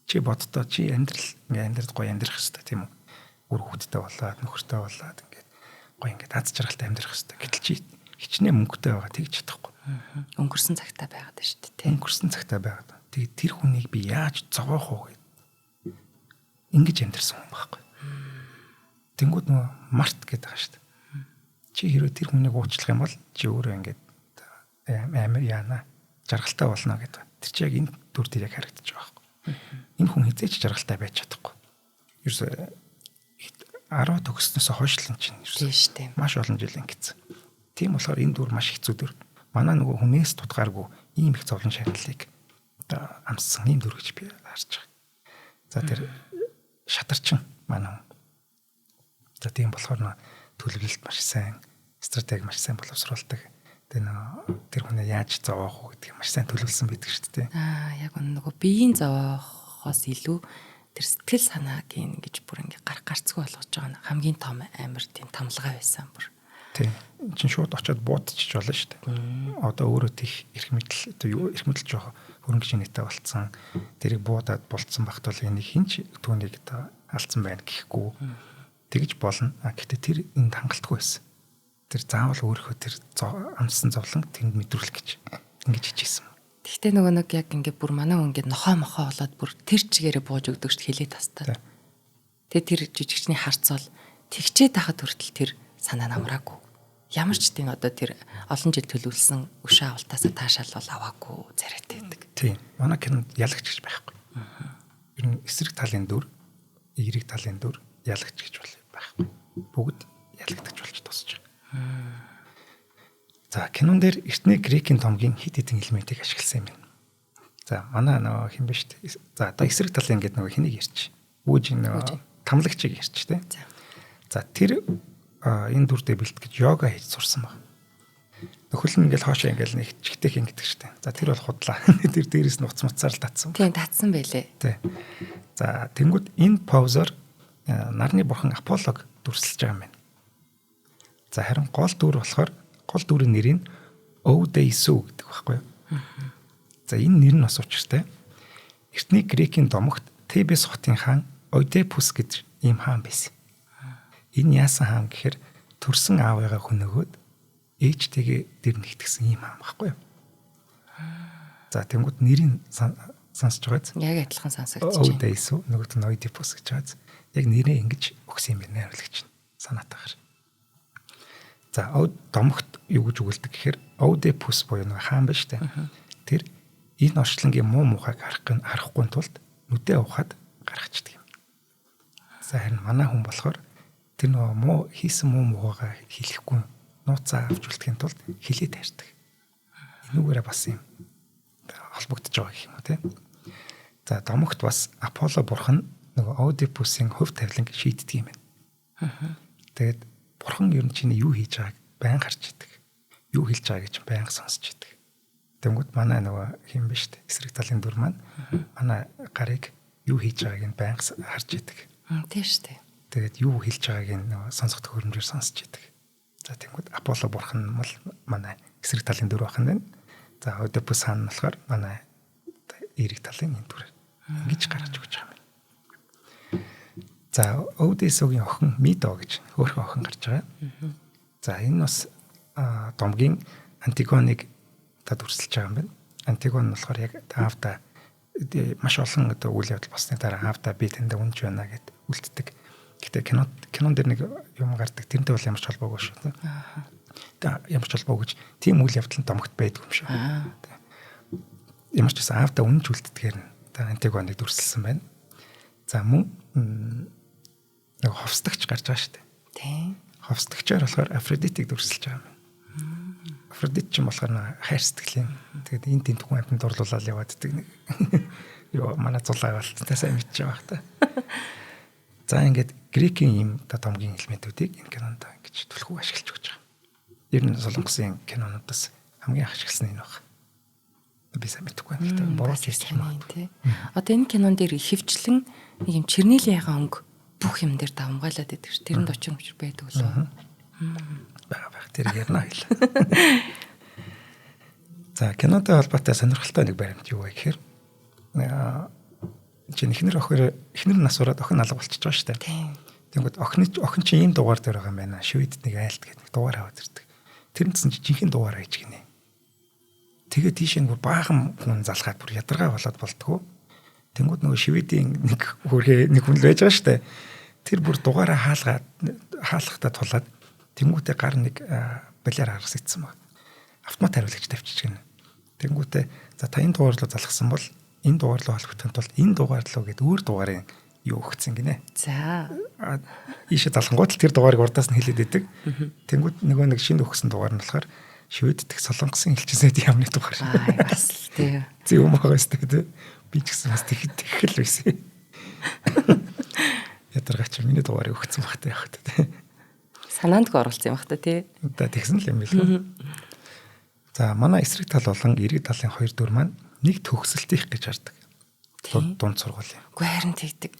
Чи боддоо чи амьдрал гоё амьдрах хэрэгтэй тийм үү? Үр хөвгттэй болоод нөхөртэй болоод ингээд гоё ингээд аз жаргалтай амьдрах хэрэгтэй. Гэтэл чи хичнээн мөнгөтэй байгаа тэгж чадахгүй. Өнгөрсөн цагтаа байгаад байна шүү дээ. Өнгөрсөн цагтаа байгаад. Тэгээд тэр хүнийг би яаж зогоох уу гэд. Ингэж амьдрсан хүн байхгүй. Тэнгүүд нөгөө март гэдэг байгаа шүү дээ. Чи хэрвээ тэр хүнийг уучлах юм бол чи өөрөө ингэж амар яана жаргалтай болно гэдэг. Тэр чи яг энэ дүр дээр яг харагдаж байгаа байхгүй. Энэ хүн хизээч жаргалтай байж чадахгүй. Ерөөсөө 10 төгснөөс хойш л чинь ерөөсөө маш олон жил ингэсэн. Тийм болохоор энэ дүр маш хэцүү дүр. Манай нөгөө хүнээс тутгааргүй ийм их зовлон шаналлыг одоо амссан ийм дүр гэж би харж байгаа. За тэр шатарчин манай. За тийм болохоор төлөвлөлт маш сайн, стратеги маш сайн боловсруулдаг. Тэр хүнээ яаж зовоох уу гэдгийг маш сайн төлөвлөсөн байдаг шүү дээ. Яг нөгөө биеийн зовоохоос илүү тэр сэтгэл санаагийн гэж бүр ингээ гарцгүй болгож байгаа нь хамгийн том амар тийм томлогой байсан бүр. Тийм. Чин шууд очиод буудчих болно шүү дээ. Одоо өөрөө тийх эрх мэдэл одоо эрх мэдэл жоох хөрөнгө шинэтэй болцсон. Тэрийг буудаад болцсон багт бол энийг хинч түүнийг одоо алдсан байна гэхгүй. Тэгж болно. Гэхдээ тэр энд хангалтгүй байсан. Тэр заавал өөрөө тэр амссан зовлон тэнд мэдрүүлэх гэж ингэж хичээсэн. Гэхдээ нөгөө нэг яг ингээ бүр манай хүн ингээ нохоо мохоо болоод бүр тэр чигээрээ бууж өгдөг шүү хэлээ тастаа. Тэгээ тэр жижигчний харцвал тэгчээд тахад хүртэл тэр санаа намраагүй. Ямар ч тийм одоо тэр олон жил төлөвлөсөн өшөө авалтаасаа таашаал аваагүй царайтай байдаг. Тийм. Манай кинонд ялагч гэж байхгүй. Ер нь эсрэг талын дүр, эерэг талын дүр ялагч гэж байхгүй. Бүгд ялагдаж болж тусч байгаа. За кинон дээр эртний грекийн томгийн хит хитэн элементийг ашигласан юм байна. За манай нөгөө хин биш үү? За одоо эсрэг талын ингээд нөгөө хэнийг ярьч. Үүж нөгөө тамлагчийг ярьч тий. За тэр энэ дүрдээ бэлтгэж йога хийж сурсан баг. Нөхөл нь ингээл хоошоо ингээл нэг чигтэй хин гэдэг штэ. За тэр бол худлаа. Тэр дээрээс нуц муцаар л татсан. Тийм татсан байлээ. Тий. За тэнгууд энэ позор нарны бурхан Аполлог дүрсэлж байгаа юм байна. За харин гол дүр болохоор гол дүрийн нэрийг Одейсу гэдэг байхгүй юу? За энэ нэр нь бас учиртай. Эртний грекийн домогт Тебес хотын хаан Ойдепус гэж ийм хаан байсан. Энэ яасан хаан гэхээр төрсөн аавыгаа хөнөөгөөд ээжтэйгээ дэр нэгтгсэн ийм хаан байхгүй юу? За тэнгууд нэрийг сонсож байгааз. Яг адилхан сонсогдож байна. Одейсу нөгөөд нь Ойдепус гэж байгааз. Яг нэрээ ингэж өгсөн юм байна хариулагч нь санаатаагаар. За домогт юу гэж өгүүлдэг гэхээр Одепус буюу нэг хаан байна штэ. Тэр энэ орчлонгийн муу мухайг харахгүй тулд нүдээ ухаад гаргачдаг юм. За харин манай хүн болохоор тэр нөгөө муу хийсэн муу муугаа хэлэхгүй нууцаа авч үлдэхийн тулд хилээд хайрдаг. Энүүгээрээ бас юм холбогдож байгаа юм уу те. За домогт бас Аполло бурхан нөгөө Одепусын хөв тавиланг шийддэг юм байна. Тэгээд бурхан ер нь чиний юу хийж байгааг байн харж идэг. Юу хэлж байгааг ч байн сонсч идэг. Тэнгүүд манай нөгөө хин биш үү? Эсрэг талын дүр маань манай гарыг юу хийж байгааг нь байн харж идэг. Тийм шүү дээ. Тэгээд юу хэлж байгааг нь нөгөө сонсох төхөөрөмжөөр сонсч идэг. За тэнгүүд Аполло бурхан бол манай эсрэг талын дүр бахан байна. За Одепус хаан болохоор манай эерэг талын энэ дүр. Ингэж гаргаж өгч байгаа юм. За Одейсогийн охин Мидо гэж өөрхөн охин гарч байгаа. За энэ бас домгийн Антигоныг дүрсэлж байгаа юм байна. Антигон болохоор яг аавда маш олон одоо үйл явдал болсны дараа аавда би тэндээ үнж байна гэд үлддэг. Гэтэ кинон дээр нэг юм гардаг. Тэрнтэй бол ямар ч холбоогүй шүү. Тэгээ ямар ч холбоогүй гэж тийм үйл явдал нь домогт байдгүй юм шүү. Ямар ч байсан аавда үнж үлддгээр нь Антигоныг дүрсэлсэн байна. За мөн нэг ховсдогч гарч байгаа шүү дээ. Тийм. Ховсдогчоор болохоор Афродитыг дүрсэлж байгаа юм. Афродит ч юм болохоор хайр сэтгэл юм. Тэгээд энэ тийм хүн амьтанд дурлуулаад явааддаг нэг. Йоо манай зулаа болттой сайн мэдчихэж байгаа та. За ингээд грекийн юм томгийн элементүүдийг энэ кинонд ингэж түлхүү ашиглаж өгч байгаа. Ер нь солонгосын кинонуудаас хамгийн ашигласан энэ баг. Би сайн мэдэхгүй байна. Гэтэ буруу хэлсэн юм тий. Одоо энэ кинон дээр хөвчлэн нэг юм чернэлийн өнгө бүх юм дээр давмгаалаад байдаг ш. Тэрэнд очих юм байдаг лөө. Бага тэр ярина хэл. За кинотой холбоотой сонирхолтой нэг баримт юу вэ гэхээр чинь эхнэр нас ураад охин алга болчихж байгаа шүү дээ. Тэнгүүд охин чинь ийм дугаар дээр байгаа юм байна. Швед нэг айлт гэдэг нэг дугаар аваад ирдэг. тэрнцэн жинхэнэ дугаараа хийж гинэ. Тэгээд тийш нэг баахан хүн залгаад бүр ядаргаа болоод болтгоо. Тэнгүүд нөгөө Шведийн нэг хүрээ нэг хүн л байж байгаа штэ. Тэр бүр дугаараа хаалгахтаа тулаад тэнгүүтээ гар нэг балиар харгас ицсэн баг. Автомат хариулагч тавьчих гинэ. Тэнгүүтээ за та энэ дугаар руу залгасан бол энэ дугаар руу холбогдохын тулд энэ дугаар руу гээд өөр дугаарын юу өгсөн гинэ. За. Ийшээ залхангууд л тэр дугаарыг урдаас нь хэлээд идэг. Тэнгүүд нөгөө нэг шинэ өгсөн дугаар нь болохоор Швед дэх солонгосын элчисэд ямны дугаар. Бас л тий. Зөв юм байгаа сте тий. Би ч гэсэн бас тэгэх л байсан. Ядаргач миний дугаарыг өгсөн багтаа явах тий. Санаандгүй оруулсан юм бах та тий. Одоо тэгсэн л юм билээ. За манай эсрэг тал болон эрэг талын хоёр дүр маань нэг төгсөлтийнх гэж хардаг. Дунд сургуулийн. Үгүй харин тэгдэг.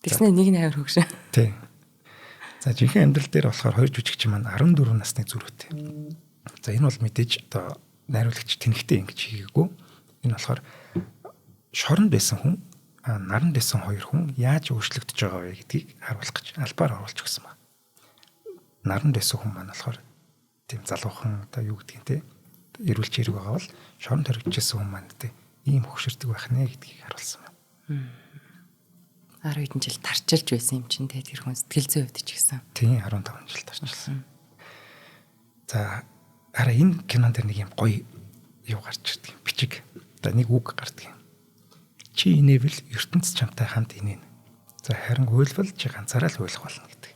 Тэгснэ нэг нь амар хөгшин. Тий. За жинхэнэ амьдрал дээр болохоор хоёр жүжигчин маань 14 насны зүрхтэй. За энэ бол мэдээж одоо найруулагч тэнхтэй ингэж хийгээгүй. Энэ болохоор шоронд байсан хүн, наранд байсан хоёр хүн яаж өөрчлөгдөж байгаа вэ гэдгийг харуулах гэж албаар оруулж өгсөн ба. Наранд байсан хүн маань болохоор тийм залуухан одоо юу гэдгийг те эрүүлж ирэх байгаа бол шоронд хоригдчихсан хүн маань те ийм хөгшөрдөг байх нэ гэдгийг харуулсан ба. 10 хэдэн жил тарчилж байсан юм чинь те тэр хүн сэтгэл зүйн хувьд ч гэсэн. Тийм 15 жил тарчилсан. За араа энэ кинон дээр нэг юм гоё юу гарч ирдэг юм. Бичиг. Одоо нэг үг гардаг юм. Чи инээвэл ертөнц чамтай хамт инээн. За харин уйлвал чи ганцаараа л уйлах болно гэдэг.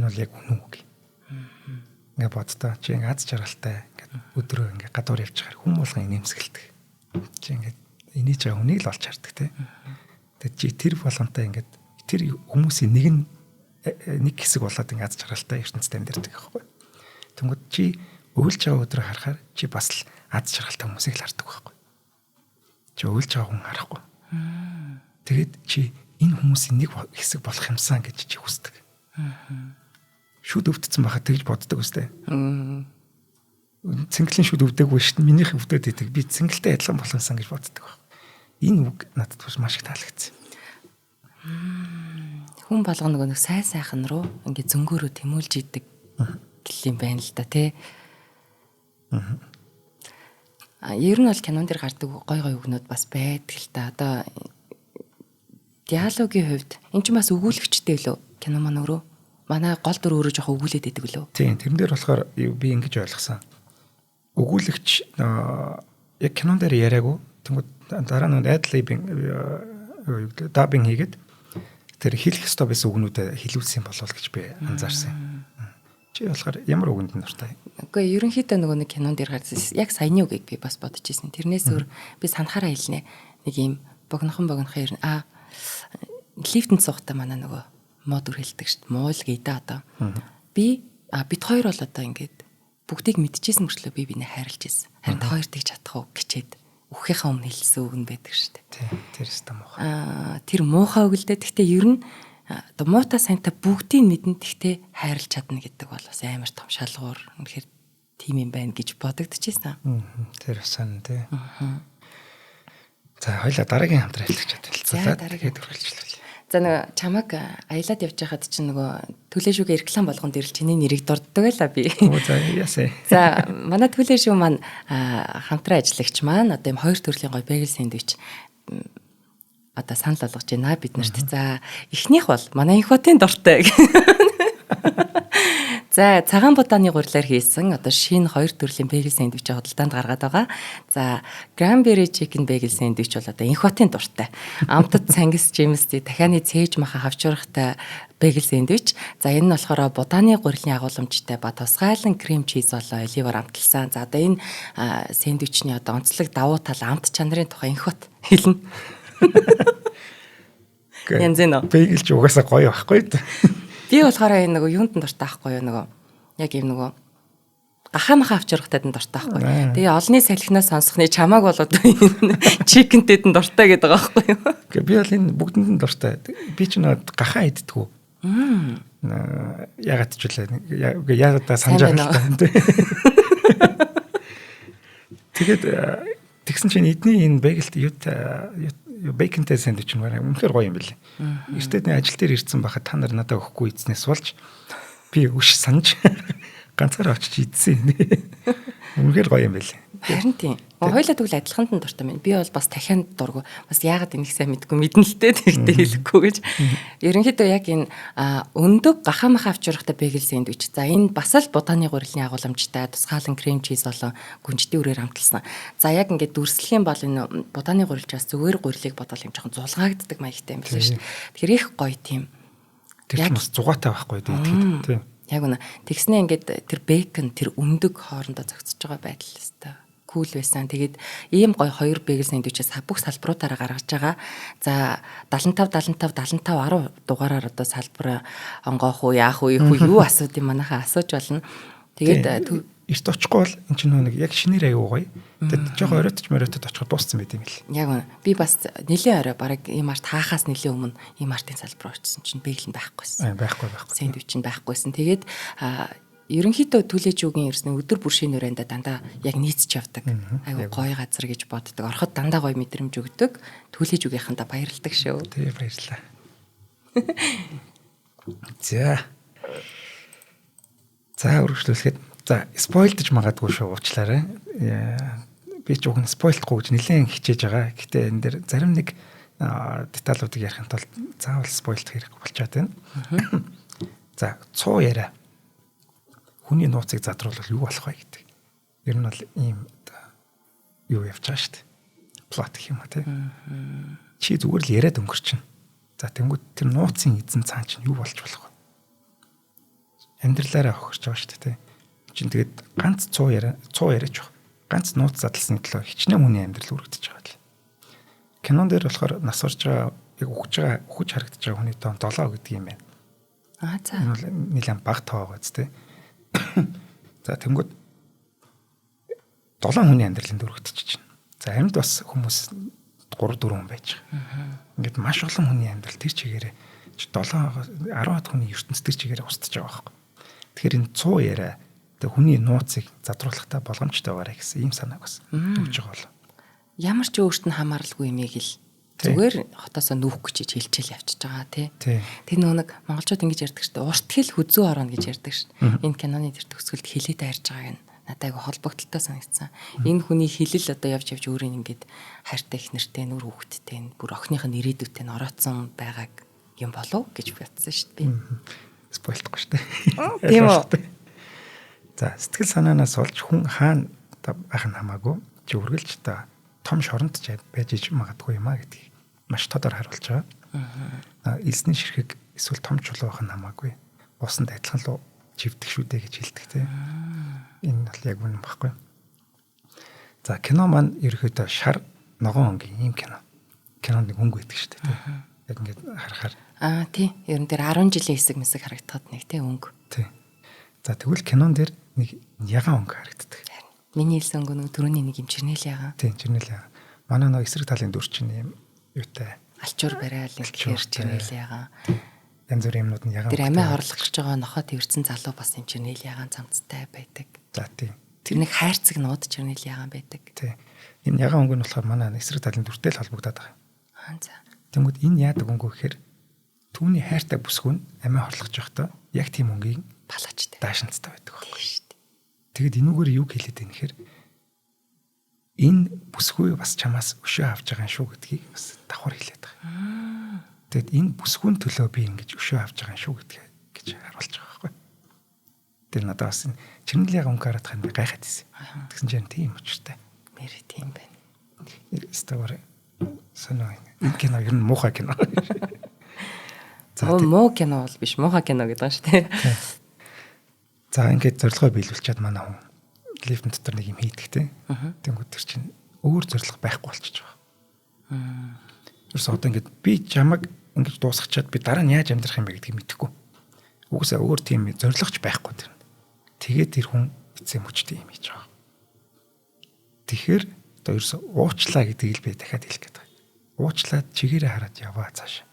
Энэ бол яг үнэн үг. Ингээ боддоо чи ингээ аз жаргалтай ингээ өдрөө ингээ гадуур явж байгаа хүн болгон инээмсгэлдэг. Чи ингээ инээж байгаа хүнийг л олж хардаг те. Тэгээд чи тэр болгонтой ингээ тэр хүмүүсийн нэг хэсэг болоод ингээ аз жаргалтай ертөнцид амьдардаг байхгүй. Тэнгүүд чи өвлж байгаа өдрөө харахаар чи бас л аз жаргалтай хүмүүсийг л хардаг байхгүй. Чи өвлж байгаа хүн харахгүй. Тэгээд чи энэ хүмүүсийн нэг хэсэг болох юмсан гэж чи хүсдэг. Шүд өвдсөн байхад тэгж боддог үстэй. Цэнгэлийн шүд өвдөөгүй шүү дээ. Минийх өвдөд идэг. Би цэнгэлтэй адилхан болох юмсан гэж боддог байх. Энэ үг надад маш их таалагдсан. Хүн болгоно нэг сайн сайхан руу ингээ зөнгөөрөө тэмүүлж идэг гэл юм байна л да тий. Ер нь бол кинон дээр гардаг гой гой үгнүүд бас байдаг л та. Одоо диалогийн хувьд эн чинь бас өгүүлэгчтэй лөө кино маань өөрөө манай гол дүр өөрөө жоохон өгүүлээд байдаг лөө. Тийм тэрэн дээр болохоор би ингэж ойлгосон. Өгүүлэгч яг кинон дээр яриаггүй. Тэнгүүд дараа нь айдлайбинг дабинг хийгээд тэр хэлэх ёстой байсан үгнүүдэд хэлүүлсэн болов гэж би анзаарсан. Чи болохоор ямар үгэнд нь дуртай? Үгүй ерөнхийдөө нөгөө нэг кинон дээр гарсан яг саяны үгийг би бас бодож ирсэн. Тэрнээс өөр би санахаараа хэлнэ. Нэг юм богнохон ер нь лифтэнд суухдаа манай нөгөө мод үр хэлдэг шүү дээ. Муул гээдэ одоо. Би бид хоёр бол одоо ингээд бүгдийг мэдчихсэн мөрчлөө би бинээ хайрлаж ирсэн. Харин та хоёр тэгж чадах уу гэчээд үхийнхаа өмнө хэлсэн үг нь байдаг шүү дээ. Тийм тэр өстө муухай. Тэр муухай үг л дээ. Гэхдээ ер нь одоо муута сайнта бүгдийг мэднэ гэхдээ хайрлаж чадна гэдэг бол бас амар том шалгуур. Үнэхээр тийм юм байна гэж бодогдчихсэн. Тэр сан тий. За хоёлаа дараагийн хамтран хэлчихэж хэлцүүлээ. Тэгээд үргэлжлүүлээ. За нөгөө чамаг аялаад явж байхад чинь нөгөө төлөөшүүгээ реклам болгон дэрл чиний нэрийг дурддаг байла би. За яасаа. За манай төлөөшүү маань хамтран ажиллагч маань одоо юм хоёр төрлийн гоё bagel сэндвич одоо санал болгож байна биднэрт. За эхнийх бол манай инх хотын дуртай. За цагаан будааны гурилаар хийсэн одоо шинэ хоёр төрлийн bagel сэндвичийг худалдаанд гаргаад байгаа. За cranberry chicken bagel сэндвич бол одоо инх хотын дуртай. Амтд цангис жимстэй дахианы цээж маха хавчуурхтай bagel сэндвич. За энэ нь болохоор будааны гурилын агуулмжтай ба тусгайлан крем чиз болоо оливоор амталсан. За одоо энэ сэндвичний одоо онцлог давуу тал амт чанарын тухай инх хот хэлнэ. Янз нь bagel ч угаасаа гоё байхгүй. Би болохоор энэ нөгөө юунд нь дуртай байхгүй юу нөгөө яг юм нөгөө гахаа маха авчрахтад нь дуртай байхгүй. Тэгээ олонний салхинаас сонсохны чамааг бол одоо чикентэд нь дуртай гэдэг байгаа байхгүй юу. Гэхдээ би бол энэ бүгдэнд нь дуртай. Би ч нөгөө гахаа иддэггүй. Ягаад ч үлээ яагаад санаж байгаа юм те. Тэгээд тэгсэн чинь эдний энэ bagel бэйкэнтэй сэндвич нь үнэхээр гоё юм билээ. Эртний ажил дээр ирсэн байхад та нар надад өгөхгүй эзнээс болж би өш санаж ганцаараа очиж идсэн. Үнэхээр гоё юм байл. Харин тийм. Хоёулаа тэгвэл адилханд нь дуртай байна. Би бол бас дахиад дургу. Бас яагаад энийг сайн мэдгүй мэднэ л дээ тэгтээ хэлэхгүй гэж. Ерөнхийдөө яг энэ өндөг гахамах авчрахтай бэгэл сэндвич. За энэ бас л будааны гурилын агуулмжтай тусгаалan крем чиз болон гүнжтэй үрээр хамталсан. За яг ингээд дүрслэх юм бол энэ будааны гурилчаас зүгээр гурилыг бодвол юм жоохон зулгаагддаг маягтай юм байна шүү дээ. Тэгэхээр их гоё тийм. Тэр бас зугаатай байхгүй дээ тийм. Яг үнэ. Тэгснээ ингээд тэр бэкон тэр өндөг хоорондоо зохицож байгаа байдал өстой. Кул байсан. Тэгээд ийм гоё хоёр бэгэл сэндвичээс бүх салбаруудаараа гаргаж байгаа. За 75 10 дугаараар одоо салбар онгоох уу, яах уу, юу асуудыг манайхаа асууж болно. Тэгээд эрт очихгүй бол эн чинь нэг яг шинээр аягүй гоё. Тэгээд жоохон оройтож очиход дууссан байт юм л. Яг үнэ. Би бас нэлийн орой бараг ийм арт хаахаас нэлийн өмнө ийм артын салбар очсон чинь бэгэл нь байхгүйсэн. Байхгүй. Сэндвич нь байхгүйсэн. Тэгээд ерөнхийдөө түлээжүүгийн ерснэ өдөр бүр шинэ өрөөндө дандаа яг нийцж явдаг. Айгу гоё газар гэж боддог. Ороход дандаа гоё мэдрэмж өгдөг. Түлээжүүгийнхэнтэй баярлдаг шүү. Тий баярлалаа. За үргэлжлүүлэхэд спойлдж магадгүй шүү уучлаарай. Би ч уг нь спойлдахгүй гэж нэлээд хичээж байгаа. Гэтэ энэ дэр зарим нэг деталуудыг ярихын тулд заавал спойлдох хэрэг болчиход байна. За цуу яриа. Хүний нууцыг задруулбал юу болох вэ гэдэг. Ер нь бол ийм юу явж байгаа шүү дээ. Плот гэх юм а тий. Чи зүгээр л яриад өнгөрчин. За тэнгууд тэр нууцын эзэн цаан чинь юу болж болох вэ? Амьдралаараа хохирч байгаа шүү дээ тий. Чин тэгээд ганц цуу яриач баг. Ганц нууц задлсны төлөө хичнээн хүний амьдрал үргэлжлэж байгаа л. Кинон дээр болохоор нас орж байгаа яг ухаж харагдаж байгаа хүний тоон 7 гэдэг юм байна. За. Энэ бол нэлээд бага тоо байгаа зү. За тэнгууд 7 хүний амьдралын дөрөвдөж чинь. За амьд бас хүмүүс 3 4 хүн байж байгаа. Ингээд маш олон хүний амьдрал тэр чигээрээ 7 10-аад хүний ертөнц тэр чигээрээ устж байгаа байхгүй. Тэгэхээр энэ цуу яриа тэг хүний нууцыг задруулахтаа боломжтой байгаарэ гэсэн ийм санааг бас өгж байгаа бол. Ямар ч өөрт нь хамааралгүй юмыг л зүгээр хотоосоо нүүх гэж хэлчихэл явчихж байгаа тий. Тэр нэг монголчууд ингэж ярьдаг шүү дээ. Урт хэл хүзүү орно гэж ярьдаг шүү дээ. Энэ киноны тэр төгсгөлд хэлээд хайрж байгааг нь надад айгу холбогдолтой санагдсан. Энэ хүний хэлэл одоо явж өөрийн ингэж хайртай их нэртэй нүр хүүхэдтэй бүр охиных нь ирээдүйтэй нь ороодсон байгааг юм болов гэж бодсон шүү дээ. Спойлдохгүй шүү дээ. Тийм үү. За сэтгэл санаанаас олж хүн хаана байх нь хамаагүй чи үргэлж та том шоронд байж иж магадгүй юм а гэдгийг маш тодор харуулж байгаа. Элсний ширхэг эсвэл том чулуу байх нь хамаагүй. Усанд адилхан л живдэх шүү дээ гэж хэлдэг тийм. Энэ бол яг үнэн баггүй. За кино маань ерөөдөө шар ногоон өнгийн ийм кино. Кинонд нэг өнгө байдаг шүү дээ тийм. Яг ингээд харахаар тий. Ер нь тэр 10 жилийн хэсэг мэсэг харагдахад нэг тийм өнгө. Тий. За тэгвэл кинон дээр нэг ягаан өнгө харагддаг. Миний хэлсэн өнгө нэг түрүүний нэг юм чернэл ягаан. Тийм чернэл ягаан. Манай нэг эсрэг талын дүр чинь юм юутай. Алчуур барайл нэг чернэл ягаан. Янз бүрийн юмнууд нь ягаан. Тэр амиа орлох гэж байгаа нохоо тэрсэн залуу бас юм чернэл ягаан цамцтай байдаг. За тийм. Тэр нэг хайрцаг нууд чернэл ягаан байдаг. Тийм. Энэ ягаан өнгө нь болохоор манай эсрэг талын дүртэй л холбогдоод байгаа. За. Тэнгүүд энэ яадаг өнгө гэхээр түүний хайртай бүсгүй нь амиа орлох жоохтой яг тийм өнгийг палачтай даашинцтай байдаг байхгүй шүү дээ. Тэгэд энүүгээр юу хэлээд байна гэхээр энэ бүсгүй бас чамаас өшөө авч байгаа юм шүү гэдгийг бас давхар хэлээд байгаа. Тэгэд энэ бүсгүйн төлөө би ингэж өшөө авч байгаа юм шүү гэж харуулж байгаа байхгүй. Тэр надад бас чирнэл яг өнгө хараад хань гайхаад ирсэн. Тэгсэн чинь тийм учиртай. Мэрэ тийм байна. Стовар санаа энэ кино ер нь муухай кино. За муу кино бол биш муухай кино гэдэг юм шүү дээ. За ингээд зорилгоо биелүүлчихэд манай хүн лифтэн дотор нэг юм хийдэгтэй. Тэнгүүд тэр чинь өөр зорилго байхгүй болчихж байгаа. Ерөөсөө одоо ингээд би чамаг ингэж дуусгачаад би дараа нь яаж амьдрах юм бэ гэдгийг мэдэхгүй. Угсаа өөр тийм зорилгоч байхгүй тэр. Тэгээд тэр хүн эцэг мөчтэй юм хийж байгаа. Тэгэхээр одоо ерөөсөө уучлаа гэдгийг л би дахиад хэлэх гээд байгаа. Уучлаад чигээрээ хараад яваа цааш.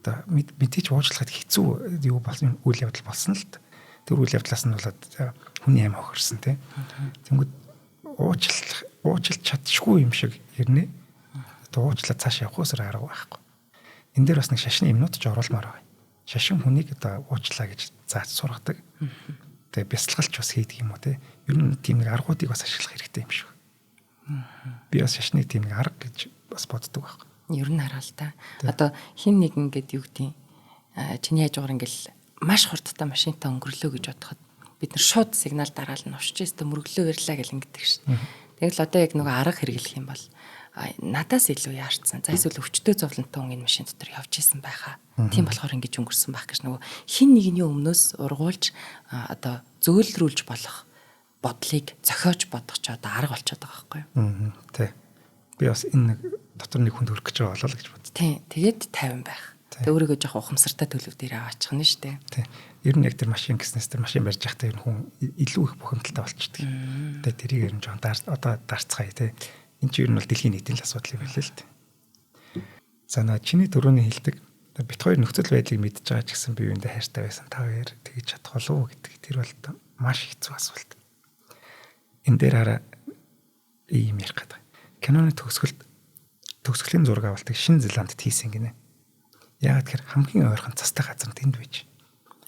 Одоо мэдээж уучлахад хэцүү юу болсон үйл явдал болсон л та. Тэр үйл явдлаас нь болоод хүний амь хохирсон тийм. Тэнгүүд уучлах чадчихгүй юм шиг ирнэ. Одоо уучлаад цааш явахсаар арга байхгүй. Энд дээр бас нэг шашны юмнууд ч оруулмаар байна. Шашин хүнийг одоо уучлаа гэж зааж сургадаг. тэгээ бясалгалч бас хийдэг юм уу те. Ер нь тийм нэг аргуудыг бас ашиглах хэрэгтэй юм шиг. Би бас шашны тийм нэг арга гэж бас боддог байхгүй. Ер нь хараа л та. Одоо хин нэг ингээд юу гэдэг чиний хажуугаар ингээл маш хурдтай машинтаа өнгөрлөө гэж бодоход бид нар шууд сигнал дараал нь ушиж өстө мөрөглөө ярьлаа гэл ингэдэг шин. Тэгэл одоо яг нөгөө арга хэрэглэх юм бол надаас илүү яарчсан. За эсвэл өвчтөө зовлонтой хүн энэ машин дотор явж исэн байхаа. Тийм болохоор ингэж өнгөрсөн байх гэж нөгөө хин нэгний өмнөөс ургуулж одоо зөөлрүүлж болох бодлыг зохиож бодох ч одоо арга болчиход байгаа байхгүй юу? Тий. Би бас энэ нэг дотор нэг хүнд хүрэх гэж байгаа болоо л гэж бодсон. Тий. Тэгээд тайван байх. Тэг өөрийгөө жоох ухамсартай төлөв дээр аваачих нь шүү дээ. Тий. Ер нь яг тэр машин гэснээс тэр машин барьж байхдаа ер нь хүн илүү их бухимдалтай болчихдог. Тэгээ тэрийг ер нь жоон одоо дарцгаая тий. Энд чинь ер нь бол дэлхийн нийтийн асуудал юм байна л дээ. За наа чиний дөрөвний хэлдэг бит хоёр нөхцөл байдлыг мэдж байгаа ч гэсэн бие биендээ хайртай байсан та хоёр тэгж чадах болов уу гэдэг. Тэр бол маш хэцүү асуулт. Энэ дээр хараа ийм ярих гэдэг. Киноны төгсгөлийн зураг авалтыг Шинэ Зеландд хийсэн гинэ. Яг тэр хамгийн ойрхон цастай газар тэнд байж.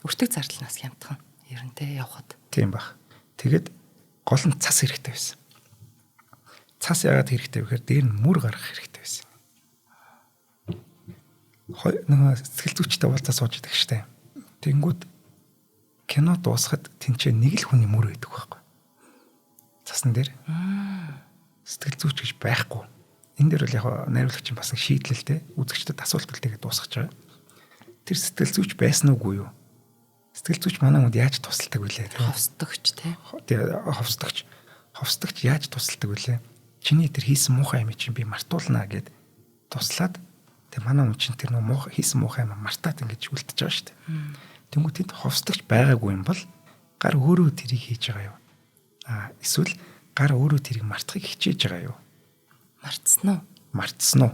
Өртөг зардалнаас хямдхан ерөнтэй явхад. Тийм баг. Тэгэд гол нь цас хэрэгтэй байсан. Цас яагаад хэрэгтэй вэ гэхээр дээр нь мөр гаргах хэрэгтэй байсан. Нөгөө сэтгэл зүйчтэй уулзаа сууж идэг штэ. Тэнгүүд кино дуусахад тэнцээ нэг л хүний мөр байдаг байхгүй. Цасн дээр. Сэтгэл зүйч гэж байхгүй. Энэ дээр бол яг найруулагч бас нэг шийдлэлтэй үзэгчдэд асуулт төлтөйгээ дуусгаж байгаа. Тэр сэтгэл зүйч байсан уугүй юу? Сэтгэл зүйч манай хүнд яаж тусалдаг вүлээ? Ховсдогч тий. Ховсдогч яаж тусалдаг вүлээ? Чиний тэр хийсэн муухай юм чинь би мартуулнаа гэд туслаад тэг манай хүн чинь тэр нөө хийсэн муухай юм мартаад ингэж үлдчихэж байгаа шүү дээ. Тэнгүү тэнд ховсдогч байгаагүй юм бол гар өөрөө тэрийг хийж байгаа юу? Эсвэл гар өөрөө тэрийг мартахыг хичээж байгаа юу? Мартсан уу?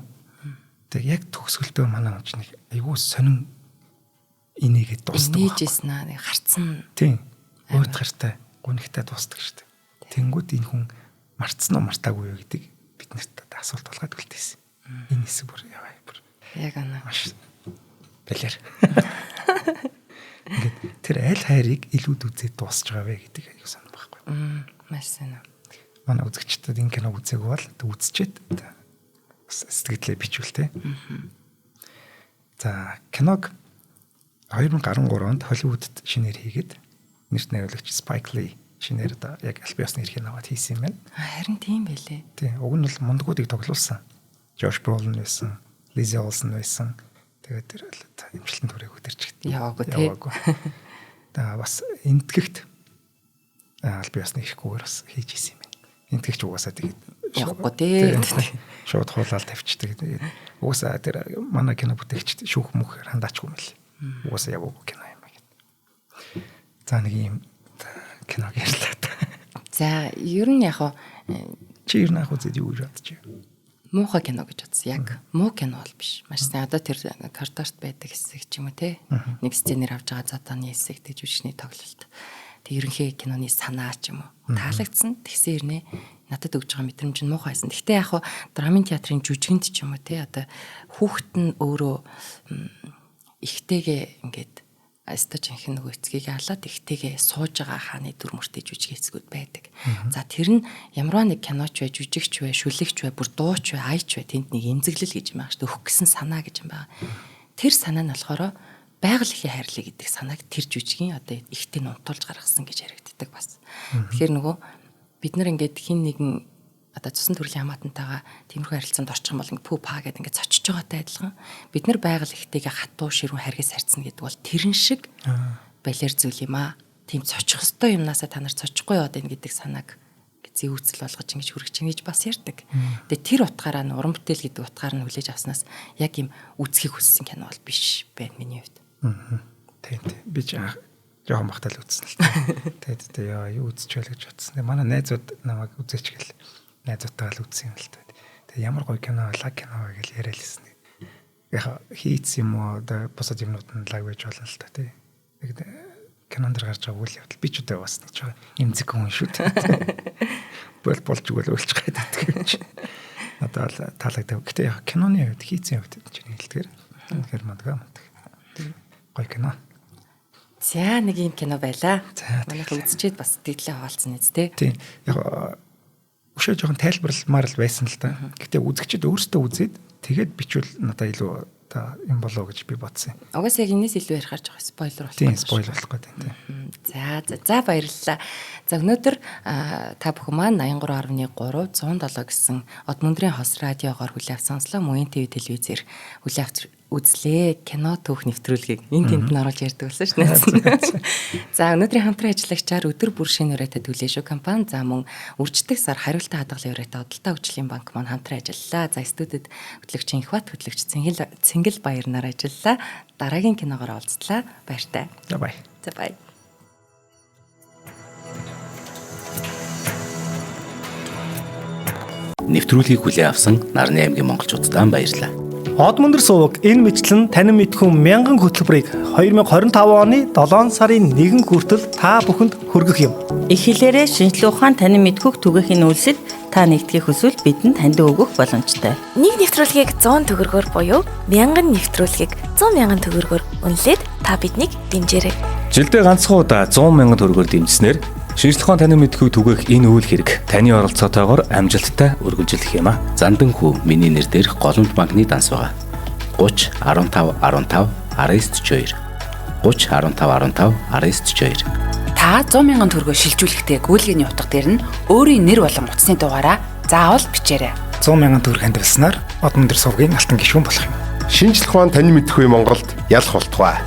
Тэг яг төгсгөлдөө манай хүн чинь айгүй сонин инээгээд дуустдаг. Инээжсэн аа харцсан. Тийм. Өөд гартай гүнхтэй дуустдаг шүү дээ. Тэнгүүд энэ хүн мартсан уу мартаагүй юу гэдэг биднэрт асуулт болгоод үлдээсэн. Энэ хэсэг бүр яваа бүр. Яг анаа. Маш балер. Ингээд тэр аль хайрыг илүүд үзээд дуусч байгаа вэ гэдэг аюу санаа байхгүй. Маш санаа. Манай үзэгчдэд энэ киног үзээгүй бол үзчихэд сэтгэлдээ бичвэл тээ. За киног 2013 онд Холливуудд шинээр хийгээд нэрт найруулагч Spike Lee шинээр одоо яг аль биесны эрхийг аваад хийсэн юм байна. Харин тийм байлээ. Тийм. Уг нь бол мундагуудыг тоглуулсан. Josh Brolin байсан, Lizzie Olsen байсан. Тэгээд тэр эмчилтэн төрөйг өдөрч яваагүй тий. Та бас энтгэгт аль биесны эрхгүйгээр бас хийж хийсэн юм байна. Энтгэгч угаасаа тэгээд явахгүй тий. Шууд хуулаад тавьчихдаг. Тэгээд угаасаа тэр манай кино бүтээгчд шүүх мөх хандаачгүй юм л. Угаасаа яваагүй кино юм байна. За нэг юм киног ярьлаа. За ер нь яг чи ер нь яг үзээд юу гэж бодож байна? Муухай кино гэж бодсон. Яг муу кино бол биш. Маш сайн одоо тэр картарт байдаг хэсэг ч юм уу те. Нэг сценэр авч байгаа зодооны хэсэг тэг жүжигчний тоглолт. Тэг ерөнхий киноны санаа ч юм уу таалагдсан. Тэгсэн ирнэ надад өгж байгаа мэдрэмж нь муухайсэн. Гэхдээ яг драмын театрын жүжигэнд ч юм уу те одоо хүүхэд нь өөрөө ихтэйгээ ингээд астаж инхэн нөгөө эцгийг алаад ихтэйгээ сууж байгаа хааны дүр мөртэй жүжиг эцгүүд байдаг. За тэр нь ямарваа нэг киноч бай, жүжигч бай, шүлэгч бай, бүр дууч бай, айч бай тэнд нэг эмзэглэл гэж юм байгаа шүү дээ. Өгөх гэсэн санаа гэж юм байгаа. Тэр санаа нь болохоор байгаль эхийн хайрлаа гэдэг санааг тэр жүжигийн одоо ихтэй нь унтуулж гаргасан гэж яригддаг бас. Тэгэхээр нөгөө бид нар ингээд хин нэгэн одоо цусан төрлийн хамаатантайгаа тиймэрхүү харилцаанд орчих юм бол пүү паа гэдэг ингээд цочж байгаатай адилхан бид нар байгаль ихтэйгээ хатуу ширүүн харгас харьцна гэдэг бол тэрэн шиг балер зүйл юм аа. Тийм цочих хөстой юмнасаа та нар цочихгүй яваад байна гэдэг санааг зэвүүцэл болгож ингэж хүргэж чинь гэж бас ярьдаг. Тэгээ тэр утгаараа нь уран бүтээл гэдэг утгаар нь хүлээж авснаас яг юм үзхийг хүссэн кино бол биш байна миний хувьд. Тийм тийм. Би ч жоохон бахтал үзсэн л та. Тэгээд яа юу үзчихвэл гэж бодсон. Манай найзууд намайг үзээч гэл найзуудтайгаа л үзсэн юм л та. Тэгээд ямар гоё кино лаг кино гэж яриад лсэн. Яг хийц юм уу одоо босод юмнууд нь лаг байж болно л та тий. Тэгээд кинонд гарч байгаа үйл явдал би ч удаа бас нэг жоо эмзэг хүн шүү дээ. Болж игэл өөлч гайдаад гэж. Одоо л таалагдав. Гэтэ яг киноны хувьд хийцэн хувьд чинь хэлдгээр. Тэгэхээр мандгаа. Гоё кино. За нэг юм кино байла. За, Манайх үзчихэд бас тэглээ хаваалцсан үст те. Тийм. Яг өшөө жоохон тайлбарламаар л байсан л да. Гэтэ үзэгчид өөрсдөө үзээд тэгээд бичвэл надад илүү та юм болоо гэж би бодсон юм. Угаас яг энэс илүү ярих гарч байгаа спойлер болох. Тийм, спойл болох гэдэг тийм. За баярлалаа. За өнөөдөр та бүхэн маань 83.3 107 гэсэн Од мөндрийн хос радиогоор хүлээв сонслоо. Мөн ТV телевизээр хүлээвч үзлээ. Кино түүх нэвтрүүлгийг энэ тэмд нь оруулж ярьдаг болсон шүү дээ. За өнөөдрийн хамтран ажиллагчаар өдөр бүр шинэ өрөөтэй төлөөшөө компани за мөн үрждэг сар хариултаа хадгалан өрөөтэй Одолтой хөгжлийн банк маань хамтран ажиллалаа. За студид хөтлөгч Инхбат хөтлөгч Цэнгэл баяр нар ажиллалаа. Дараагийн киногоор уулзлаа. Баяртай. За бай. За бай. Нэвтрүүлгийг хүлээн авсан Нарны аймгийн монголчуудаа баярлалаа. Од мөндөр суваг энэ мэтлэн танин мэдхүн мянган хөтөлбөрийг 2025 оны 7 сарын 1 хүртэл та бүхэнд хүргэх юм. Их хэлээрээ шинжлэх ухаан танин мэдхүх түгээхийн үйлсэд та нэгтгэх хүсвэл бидэнд таньд өгөх боломжтой. Нэг нэвтрүүлгийг 100 төгрөгөөр буюу 1000 нэвтрүүлгийг 100,000 төгрөгөөр үнэлээд та биднийг дэмжээрэй. Жилдээ ганцхан удаа 100,000 төгрөгөөр дэмжснээр шинжлэх ухаан танин мэдхүг түгээх энэ үйл хэрэг таны оролцоотойгоор амжилттай үргэлжлэх юм а. Зандан хүү миний нэр дээрх голомт банкны данс байгаа. 30 15 15 1942 30 15 15 1942 Та 100,000 төгрөгөөр шилжүүлэхдээ гүйлгээний утга дээр нь өөрийн нэр болон утасны дугаараа заавал бичээрэй. 100,000 төгрөг хандвалснаар Од мөндөр сувгийн алтан гишүүн болох юм. Шинжлэх ухаан танин мэдхгүй Монголд ялах болтугай.